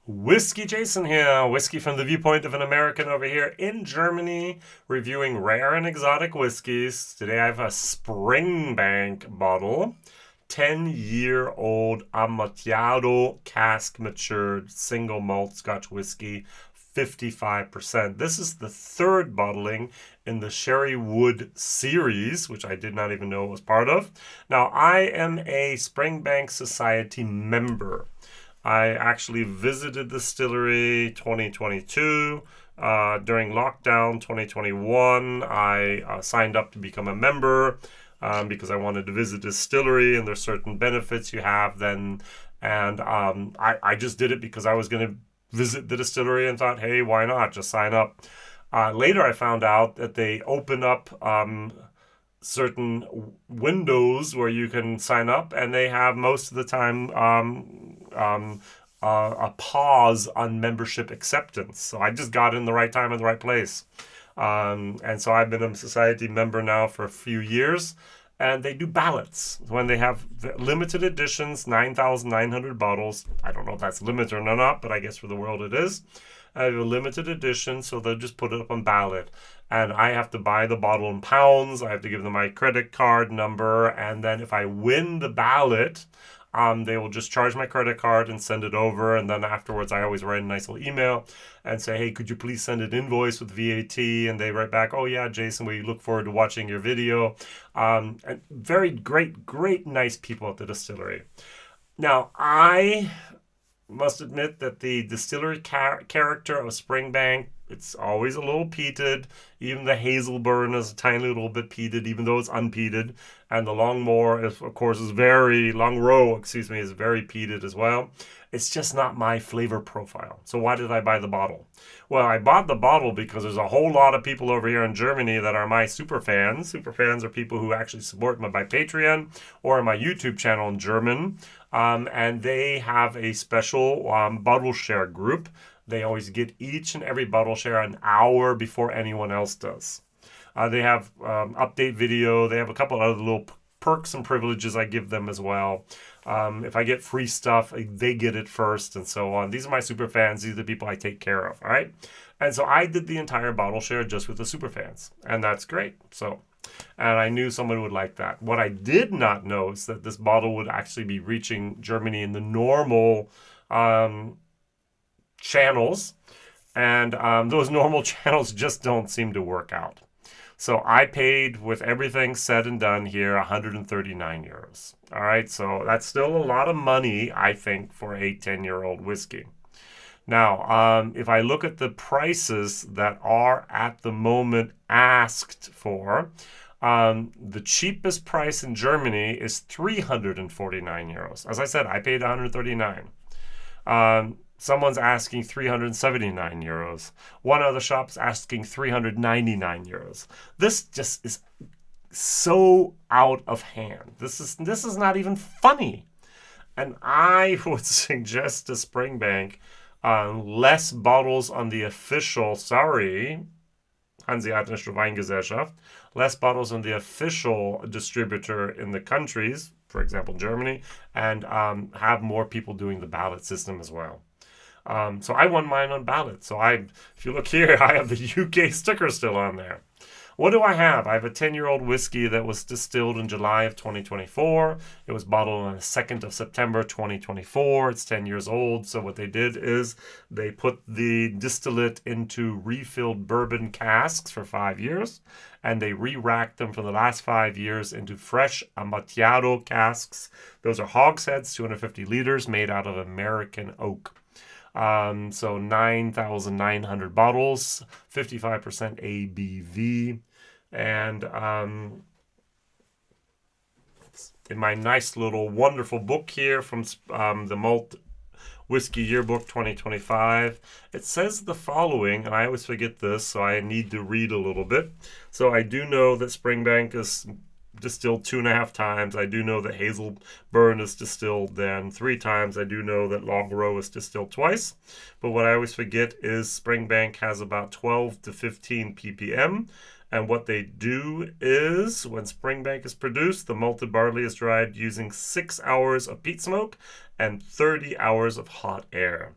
WhiskyJason here, whiskey from the viewpoint of an American over here in Germany, reviewing rare and exotic whiskeys. Today I have a Springbank bottle, 10-year-old Amontillado cask matured single malt Scotch whiskey, 55%. This is the third bottling in the Sherry Wood series, which I did not even know it was part of. Now, I am a Springbank Society member. I actually visited the distillery 2022. During lockdown 2021, I signed up to become a member because I wanted to visit the distillery, and there's certain benefits you have then. And I just did it because I was going to visit the distillery and thought, hey, why not? Just sign up. Later, I found out that they open up certain windows where you can sign up, and they have most of the time a pause on membership acceptance. So I just got in the right time in the right place. And so I've been a society member now for a few years, and they do ballots when they have limited editions, 9,900 bottles. I don't know if that's limited or not, but I guess for the world it is. I have a limited edition, so they'll just put it up on ballot. And I have to buy the bottle in pounds. I have to give them my credit card number. And then if I win the ballot, they will just charge my credit card and send it over. And then afterwards, I always write a nice little email and say, hey, could you please send an invoice with VAT? And they write back, oh, yeah, Jason, we look forward to watching your video. And very great, nice people at the distillery. Now, I must admit that the distillery character of Springbank, it's always a little peated. Even the Hazelburn is a tiny little bit peated, even though it's unpeated. And the Longrow, is very peated as well. It's just not my flavor profile. So why did I buy the bottle? Well, I bought the bottle because there's a whole lot of people over here in Germany that are my super fans. Super fans are people who actually support me by Patreon or my YouTube channel in German. And they have a special bottle share group. They always get each and every bottle share an hour before anyone else does. They have update video. They have a couple other little perks and privileges I give them as well. If I get free stuff, they get it first and so on. These are my super fans. These are the people I take care of, all right? And so I did the entire bottle share just with the super fans, and that's great. And I knew someone would like that. What I did not know is that this bottle would actually be reaching Germany in the normal channels, and those normal channels just don't seem to work out. So I paid, with everything said and done here, 139 euros. All right, so that's still a lot of money, I think, for a 10-year-old whiskey. Now, if I look at the prices that are at the moment asked for, the cheapest price in Germany is 349 euros. As I said, I paid 139. Someone's asking 379 euros. One other shop's asking 399 euros. This just is so out of hand. This is not even funny. And I would suggest to Springbank less bottles on the official, Hanseatische Weingesellschaft, less bottles on the official distributor in the countries, for example, Germany, and have more people doing the ballot system as well. So I won mine on ballot. So if you look here, I have the UK sticker still on there. What do I have? I have a 10-year-old whiskey that was distilled in July of 2024. It was bottled on the 2nd of September 2024. It's 10 years old. So what they did is they put the distillate into refilled bourbon casks for 5 years, and they re-racked them for the last 5 years into fresh Amontillado casks. Those are hogsheads, 250 liters, made out of American oak. So 9,900 bottles, 55% ABV. And in my nice little wonderful book here from the Malt Whiskey Yearbook 2025, it says the following, and I always forget this, so I need to read a little bit. So I do know that Springbank is distilled 2.5 times. I do know that Hazelburn is distilled then 3 times. I do know that Longrow is distilled twice. But what I always forget is Springbank has about 12 to 15 ppm. And what they do is, when Springbank is produced, the malted barley is dried using 6 hours of peat smoke and 30 hours of hot air.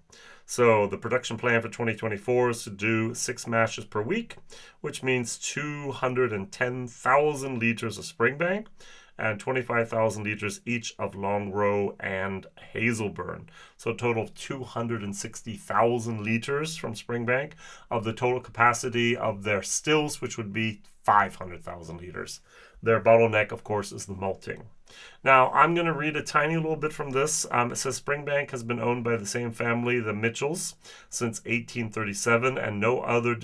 So the production plan for 2024 is to do 6 mashes per week, which means 210,000 liters of Springbank and 25,000 liters each of Longrow and Hazelburn. So a total of 260,000 liters from Springbank of the total capacity of their stills, which would be 500,000 liters. Their bottleneck, of course, is the malting. Now, I'm going to read a tiny little bit from this. It says Springbank has been owned by the same family, the Mitchells, since 1837, and no other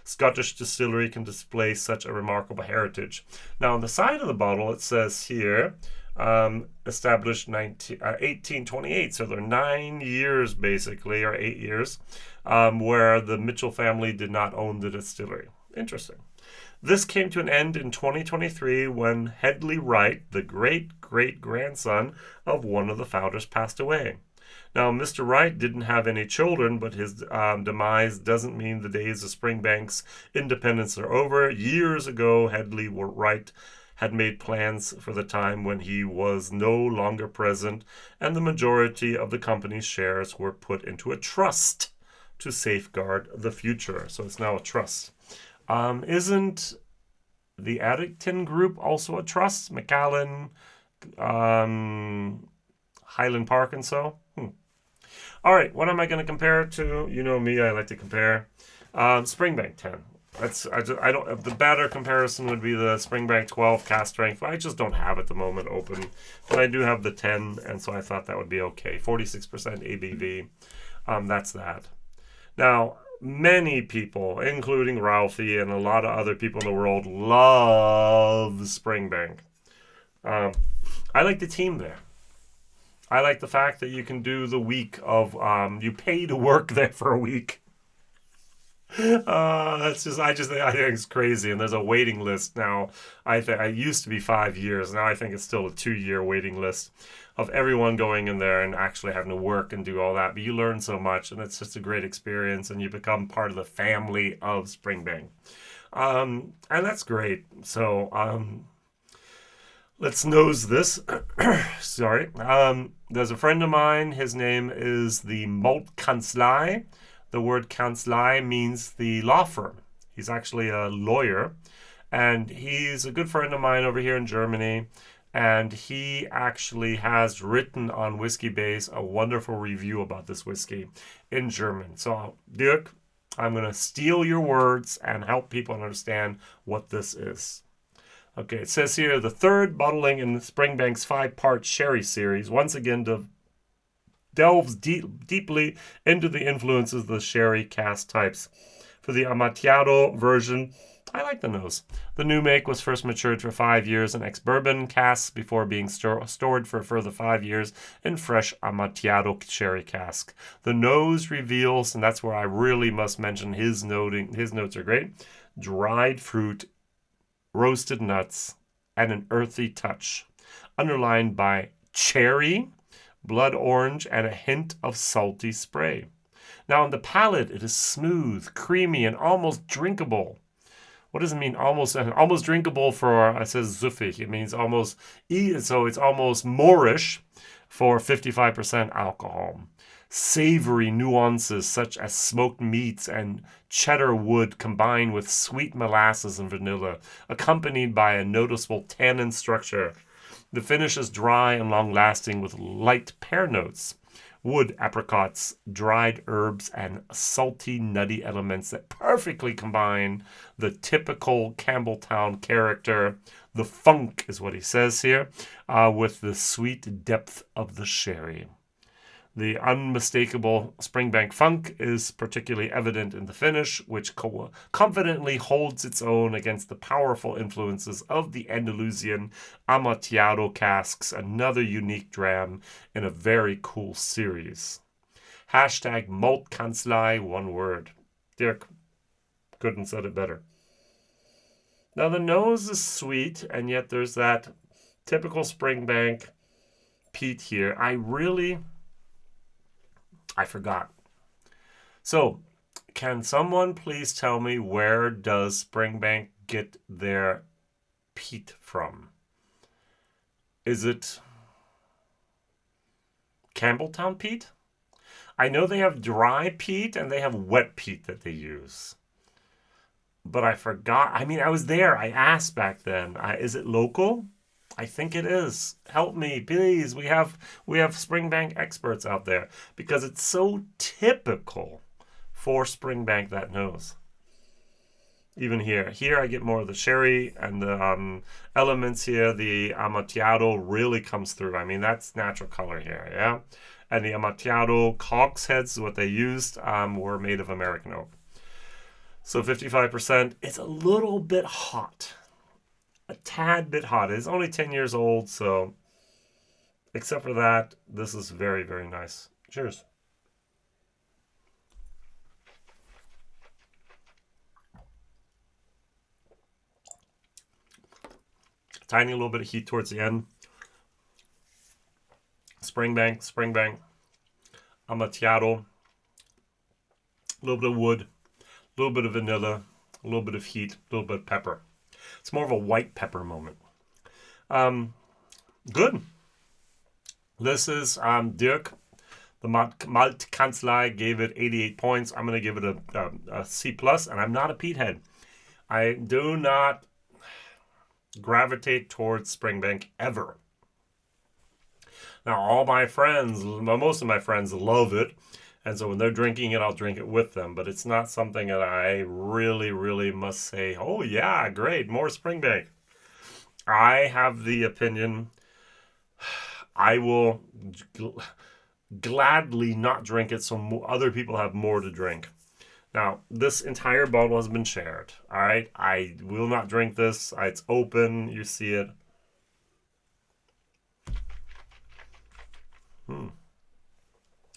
Scottish distillery can display such a remarkable heritage. Now, on the side of the bottle, it says here, established 1828, so they're 9 years, basically, or 8 years, where the Mitchell family did not own the distillery. Interesting. This came to an end in 2023 when Hedley Wright, the great-great-grandson of one of the founders, passed away. Now, Mr. Wright didn't have any children, but his demise doesn't mean the days of Springbank's independence are over. Years ago, Hedley Wright had made plans for the time when he was no longer present, and the majority of the company's shares were put into a trust to safeguard the future. So it's now a trust. Isn't the Addington Group also a trust? Macallan, Highland Park, and so? All right, what am I going to compare it to? You know me, I like to compare. Springbank 10. The better comparison would be the Springbank 12 cask strength. I just don't have at the moment open, but I do have the 10, and so I thought that would be okay. 46% ABV. That's that. Now, many people, including Ralphie and a lot of other people in the world, love Springbank. I like the team there. I like the fact that you can do the week of, you pay to work there for a week. I think it's crazy. And there's a waiting list now. I used to be 5 years. Now I think it's still a 2-year waiting list of everyone going in there and actually having to work and do all that. But you learn so much, and it's just a great experience, and you become part of the family of Springbank. And that's great. So let's nose this. Sorry. There's a friend of mine. His name is the Malt Kanzlei. The word Kanzlei means the law firm. He's actually a lawyer, and he's a good friend of mine over here in Germany. And he actually has written on Whiskybase a wonderful review about this whiskey in German. So, Dirk, I'm going to steal your words and help people understand what this is. Okay, it says here, the third bottling in Springbank's 5-part sherry series, once again delves deeply into the influences of the sherry cask types. For the Amontillado version, I like the nose. The new make was first matured for 5 years in ex-bourbon casks before being stored for a further 5 years in fresh Amontillado sherry cask. The nose reveals, and that's where I really must mention his notes are great, dried fruit, roasted nuts, and an earthy touch, underlined by cherry, blood orange, and a hint of salty spray. Now on the palate, it is smooth, creamy, and almost drinkable. What does it mean almost? Almost drinkable for, it says zuffig. It means almost, so it's almost moreish for 55% alcohol. Savory nuances such as smoked meats and cheddar wood combine with sweet molasses and vanilla, accompanied by a noticeable tannin structure. The finish is dry and long-lasting with light pear notes, wood, apricots, dried herbs, and salty, nutty elements that perfectly combine the typical Campbelltown character. The funk is what he says here, with the sweet depth of the sherry. The unmistakable Springbank funk is particularly evident in the finish, which confidently holds its own against the powerful influences of the Andalusian Amontillado casks, another unique dram in a very cool series. Hashtag Malt Kanzlei, one word. Dirk, couldn't said it better. Now the nose is sweet, and yet there's that typical Springbank peat here. I forgot. So, can someone please tell me, where does Springbank get their peat from? Is it Campbelltown peat? I know they have dry peat and they have wet peat that they use. But I forgot. I mean, I was there. I asked back then. Is it local? I think it is. Help me, please. We have Springbank experts out there because it's so typical for Springbank that knows. Even here I get more of the sherry and the elements here. The Amontillado really comes through. I mean, that's natural color here, yeah. And the Amontillado hogsheads, what they used, were made of American oak. So 55%. It's a little bit hot. A tad bit hot. It's only 10 years old, so except for that, this is very, very nice. Cheers. Tiny little bit of heat towards the end. Springbank, Amontillado, a little bit of wood, a little bit of vanilla, a little bit of heat, a little bit of pepper. It's more of a white pepper moment. Good. This is Dirk. The Malt Kanzlei gave it 88 points. I'm going to give it a C+, and I'm not a peat head. I do not gravitate towards Springbank ever. Now, all my friends, most of my friends love it. And so when they're drinking it, I'll drink it with them. But it's not something that I really, really must say, oh, yeah, great, more Springbank. I have the opinion I will gladly not drink it so other people have more to drink. Now, this entire bottle has been shared. All right, I will not drink this. It's open. You see it.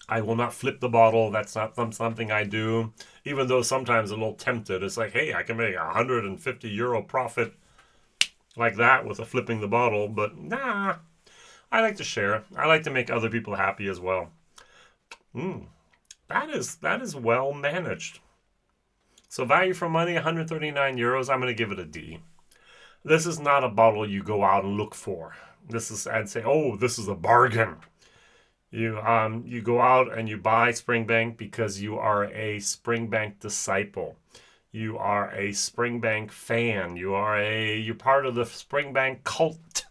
I will not flip the bottle. That's not something I do. Even though sometimes I'm a little tempted. It's like, hey, I can make €150 profit like that with a flipping the bottle. But nah, I like to share. I like to make other people happy as well. That is well managed. So value for money, €139. I'm going to give it a D. This is not a bottle you go out and look for. I'd say, oh, this is a bargain. You go out and you buy Springbank because you are a Springbank disciple. You are a Springbank fan. You're part of the Springbank cult.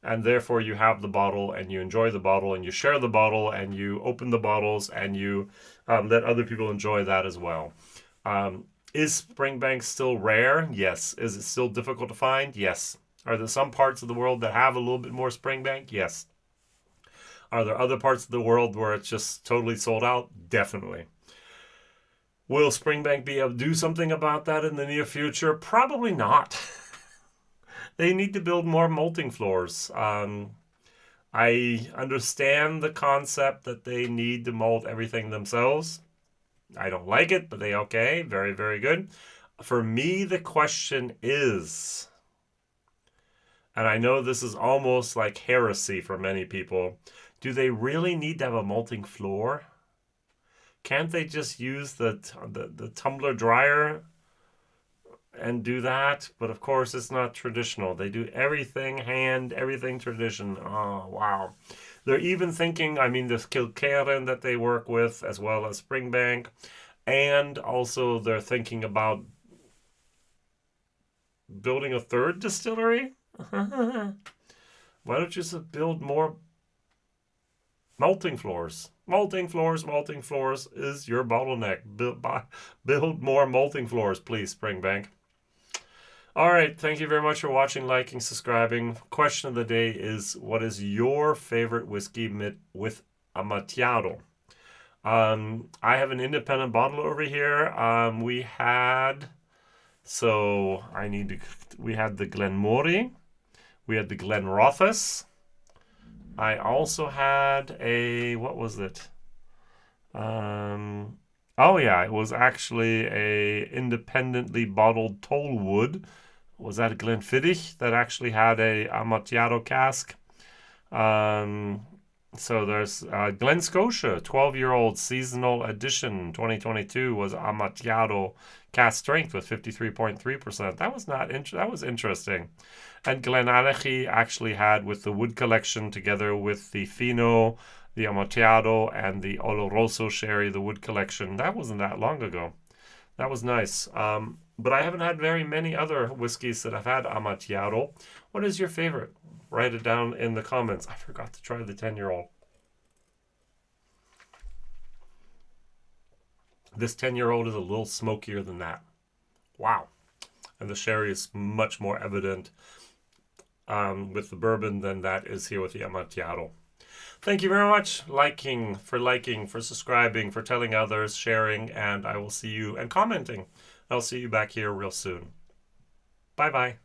And therefore you have the bottle and you enjoy the bottle and you share the bottle and you open the bottles and you let other people enjoy that as well. Is Springbank still rare? Yes. Is it still difficult to find? Yes. Are there some parts of the world that have a little bit more Springbank? Yes. Are there other parts of the world where it's just totally sold out? Definitely. Will Springbank be able to do something about that in the near future? Probably not. They need to build more malting floors. I understand the concept that they need to malt everything themselves. I don't like it, but they okay. Very, very good. For me, the question is, and I know this is almost like heresy for many people, do they really need to have a malting floor? Can't they just use the tumbler dryer and do that? But of course, it's not traditional. They do everything hand, everything tradition. Oh, wow. They're even thinking, I mean, this Kilkerran that they work with, as well as Springbank, and also they're thinking about building a third distillery. Why don't you just build more malting floors? Malting floors is your bottleneck. Build more malting floors, please, Springbank. All right, thank you very much for watching, liking, subscribing. Question of the day is, what is your favorite whiskey with Amontillado? I have an independent bottle over here. We had the Glenmorangie. We had the Glenrothes. I also had what was it? It was actually a independently bottled Tollwood. Was that a Glenfiddich that actually had a Amontillado cask? So there's Glen Scotia, 12-year-old seasonal edition, 2022, was Amontillado cask strength with 53.3%. That was interesting. And Glenallachie actually had, with the wood collection together with the Fino the Amontillado and the Oloroso sherry, the wood collection. That wasn't that long ago. That was nice. But I haven't had very many other whiskeys that I've had Amontillado. What is your favorite? Write it down in the comments. I forgot to try the 10-year-old. This 10-year-old is a little smokier than that. Wow. And the sherry is much more evident with the bourbon than that is here with the Amontillado. Thank you very much. Liking, for subscribing, for telling others, sharing, and I will see you, and commenting. I'll see you back here real soon. Bye-bye.